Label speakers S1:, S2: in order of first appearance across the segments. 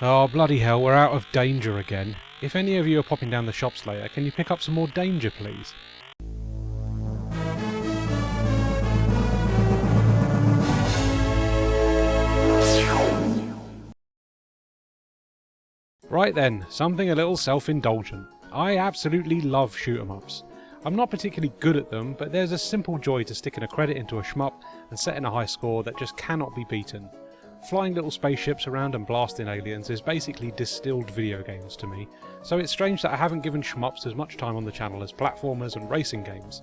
S1: Oh bloody hell, we're out of danger again. If any of you are popping down the shops later, can you pick up some more danger please? Right then, something a little self-indulgent. I absolutely love shoot-'em-ups. I'm not particularly good at them, but there's a simple joy to sticking a credit into a shmup and setting a high score that just cannot be beaten. Flying little spaceships around and blasting aliens is basically distilled video games to me, so it's strange that I haven't given shmups as much time on the channel as platformers and racing games.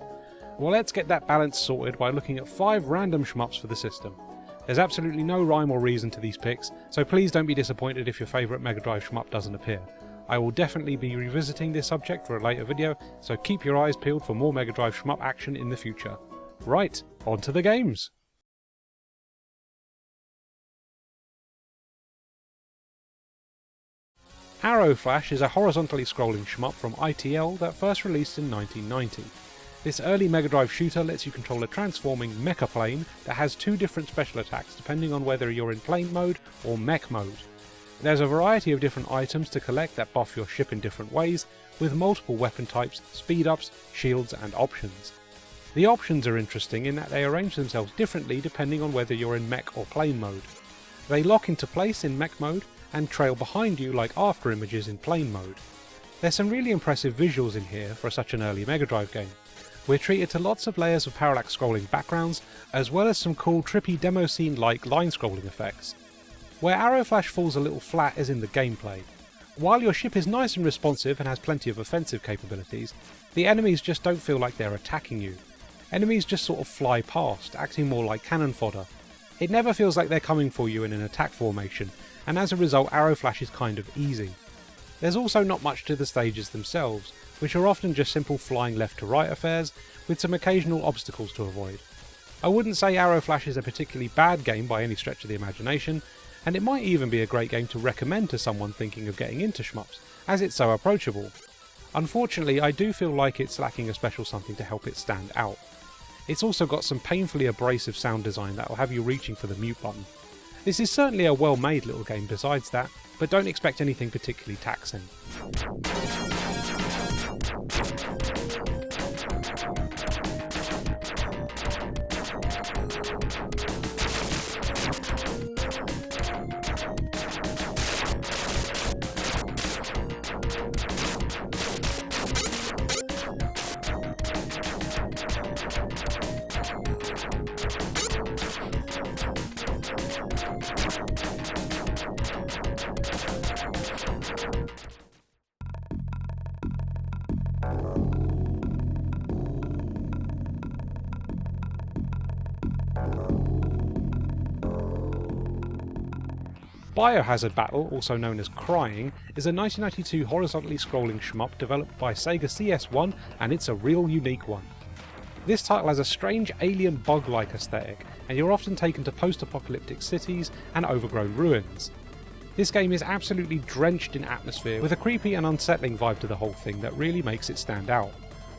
S1: Well, let's get that balance sorted by looking at 5 random shmups for the system. There's absolutely no rhyme or reason to these picks, so please don't be disappointed if your favourite Mega Drive shmup doesn't appear. I will definitely be revisiting this subject for a later video, so keep your eyes peeled for more Mega Drive shmup action in the future. Right, on to the games! Arrow Flash is a horizontally scrolling shmup from ITL that first released in 1990. This early Mega Drive shooter lets you control a transforming mecha plane that has 2 different special attacks depending on whether you're in plane mode or mech mode. There's a variety of different items to collect that buff your ship in different ways, with multiple weapon types, speed ups, shields and options. The options are interesting in that they arrange themselves differently depending on whether you're in mech or plane mode. They lock into place in mech mode and trail behind you like after images in plane mode. There's some really impressive visuals in here for such an early Mega Drive game. We're treated to lots of layers of parallax scrolling backgrounds, as well as some cool trippy demo scene like line scrolling effects. Where Arrow Flash falls a little flat is in the gameplay. While your ship is nice and responsive and has plenty of offensive capabilities, the enemies just don't feel like they're attacking you. Enemies just sort of fly past, acting more like cannon fodder. It never feels like they're coming for you in an attack formation, and as a result Arrow Flash is kind of easy. There's also not much to the stages themselves, which are often just simple flying left to right affairs, with some occasional obstacles to avoid. I wouldn't say Arrow Flash is a particularly bad game by any stretch of the imagination, and it might even be a great game to recommend to someone thinking of getting into shmups, as it's so approachable. Unfortunately, I do feel like it's lacking a special something to help it stand out. It's also got some painfully abrasive sound design that will have you reaching for the mute button. This is certainly a well-made little game besides that, but don't expect anything particularly taxing. Biohazard Battle, also known as Crying, is a 1992 horizontally scrolling shmup developed by Sega CS1, and it's a real unique one. This title has a strange alien bug-like aesthetic, and you're often taken to post-apocalyptic cities and overgrown ruins. This game is absolutely drenched in atmosphere, with a creepy and unsettling vibe to the whole thing that really makes it stand out.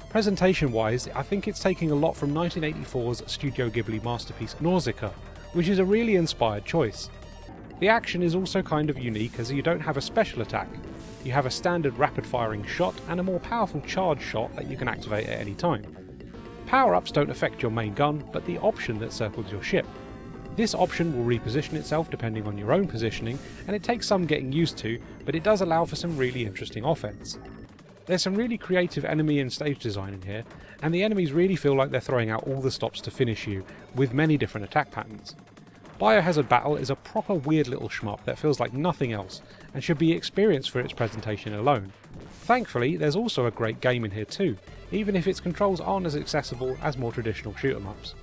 S1: Presentation-wise, I think it's taking a lot from 1984's Studio Ghibli masterpiece Nausicaa, which is a really inspired choice. The action is also kind of unique as you don't have a special attack. You have a standard rapid firing shot and a more powerful charge shot that you can activate at any time. Power-ups don't affect your main gun, but the option that circles your ship. This option will reposition itself depending on your own positioning, and it takes some getting used to, but it does allow for some really interesting offense. There's some really creative enemy and stage design in here, and the enemies really feel like they're throwing out all the stops to finish you, with many different attack patterns. Biohazard Battle is a proper weird little shmup that feels like nothing else, and should be experienced for its presentation alone. Thankfully, there's also a great game in here too, even if its controls aren't as accessible as more traditional shoot-'em-ups.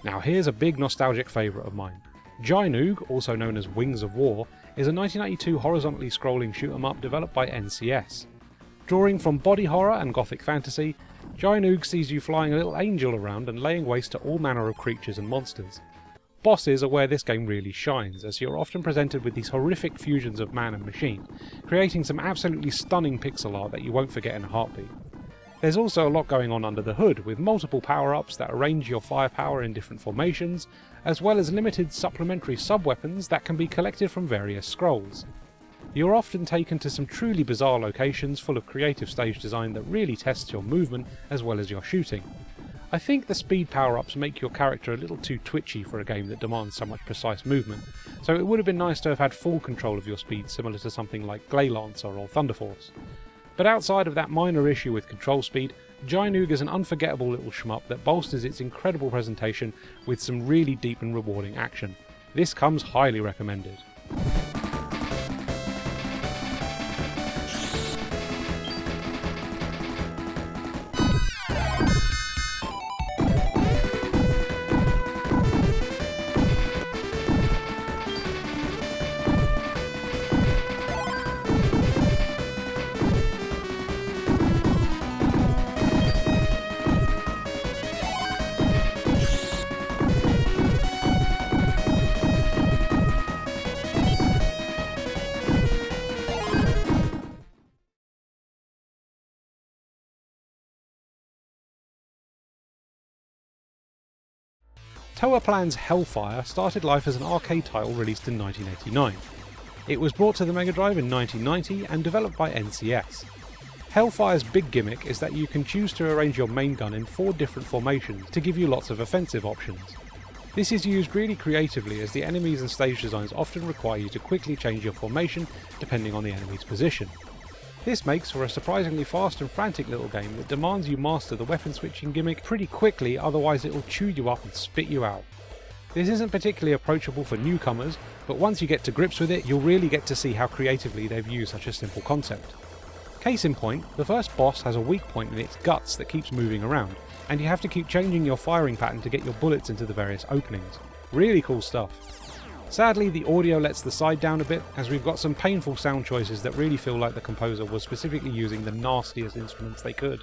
S1: Now here's a big nostalgic favourite of mine. Gynoug, also known as Wings of War, is a 1992 horizontally scrolling shoot 'em up developed by NCS. Drawing from body horror and gothic fantasy, Gynoug sees you flying a little angel around and laying waste to all manner of creatures and monsters. Bosses are where this game really shines, as you're often presented with these horrific fusions of man and machine, creating some absolutely stunning pixel art that you won't forget in a heartbeat. There's also a lot going on under the hood, with multiple power-ups that arrange your firepower in different formations, as well as limited supplementary sub-weapons that can be collected from various scrolls. You're often taken to some truly bizarre locations full of creative stage design that really tests your movement as well as your shooting. I think the speed power-ups make your character a little too twitchy for a game that demands so much precise movement, so it would have been nice to have had full control of your speed similar to something like Gleylancer or Thunder Force. But outside of that minor issue with control speed, Gynoug is an unforgettable little shmup that bolsters its incredible presentation with some really deep and rewarding action. This comes highly recommended. Toaplan's Hellfire started life as an arcade title released in 1989. It was brought to the Mega Drive in 1990 and developed by NCS. Hellfire's big gimmick is that you can choose to arrange your main gun in 4 different formations to give you lots of offensive options. This is used really creatively, as the enemies and stage designs often require you to quickly change your formation depending on the enemy's position. This makes for a surprisingly fast and frantic little game that demands you master the weapon switching gimmick pretty quickly, otherwise it will chew you up and spit you out. This isn't particularly approachable for newcomers, but once you get to grips with it, you'll really get to see how creatively they've used such a simple concept. Case in point, the first boss has a weak point in its guts that keeps moving around, and you have to keep changing your firing pattern to get your bullets into the various openings. Really cool stuff. Sadly, the audio lets the side down a bit, as we've got some painful sound choices that really feel like the composer was specifically using the nastiest instruments they could.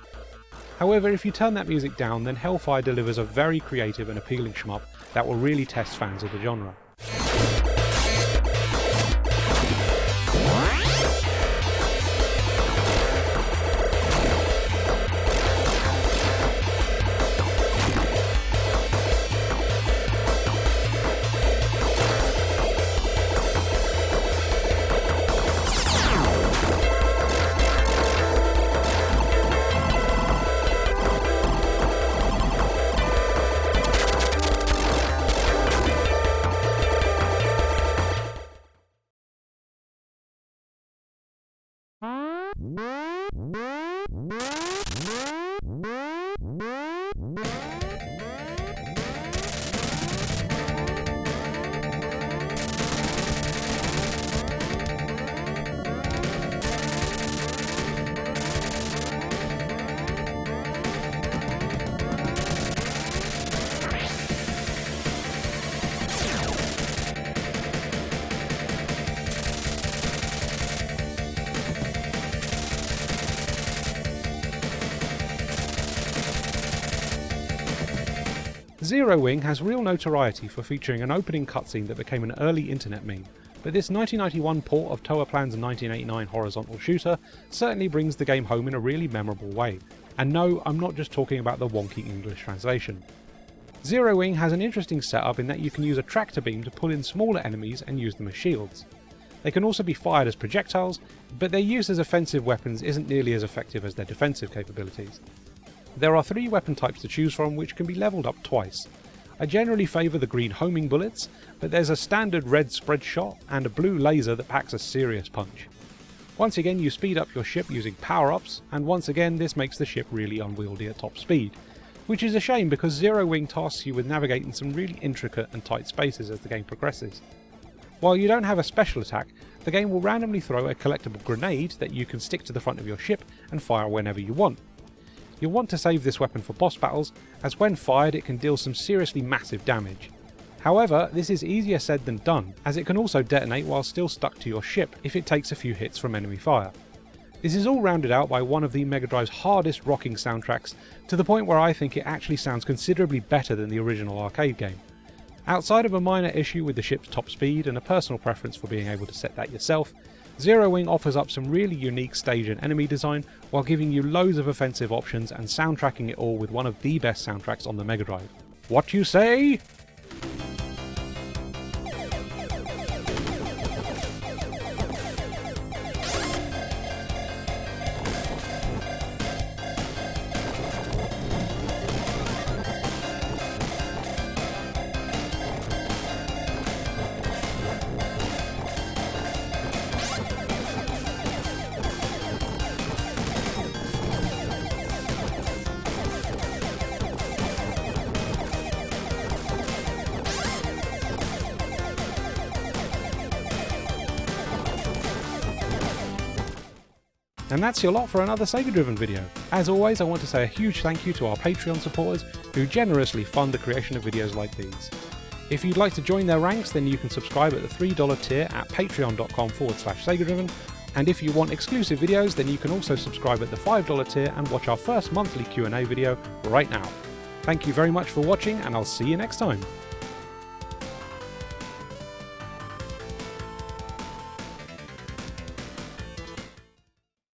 S1: However, if you turn that music down, then Hellfire delivers a very creative and appealing shmup that will really test fans of the genre. Zero Wing has real notoriety for featuring an opening cutscene that became an early internet meme, but this 1991 port of Toaplan's 1989 horizontal shooter certainly brings the game home in a really memorable way. And no, I'm not just talking about the wonky English translation. Zero Wing has an interesting setup in that you can use a tractor beam to pull in smaller enemies and use them as shields. They can also be fired as projectiles, but their use as offensive weapons isn't nearly as effective as their defensive capabilities. There are 3 weapon types to choose from, which can be levelled up twice. I generally favour the green homing bullets, but there's a standard red spread shot and a blue laser that packs a serious punch. Once again, you speed up your ship using power-ups, and once again this makes the ship really unwieldy at top speed, which is a shame because Zero Wing tasks you with navigating some really intricate and tight spaces as the game progresses. While you don't have a special attack, the game will randomly throw a collectible grenade that you can stick to the front of your ship and fire whenever you want. You'll want to save this weapon for boss battles, as when fired it can deal some seriously massive damage. However, this is easier said than done, as it can also detonate while still stuck to your ship if it takes a few hits from enemy fire. This is all rounded out by one of the Mega Drive's hardest rocking soundtracks, to the point where I think it actually sounds considerably better than the original arcade game. Outside of a minor issue with the ship's top speed and a personal preference for being able to set that yourself, Zero Wing offers up some really unique stage and enemy design while giving you loads of offensive options and soundtracking it all with one of the best soundtracks on the Mega Drive. What you say? And that's your lot for another Sega Driven video. As always, I want to say a huge thank you to our Patreon supporters who generously fund the creation of videos like these. If you'd like to join their ranks, then you can subscribe at the $3 tier at patreon.com/SegaDriven, and if you want exclusive videos, then you can also subscribe at the $5 tier and watch our first monthly Q&A video right now. Thank you very much for watching, and I'll see you next time.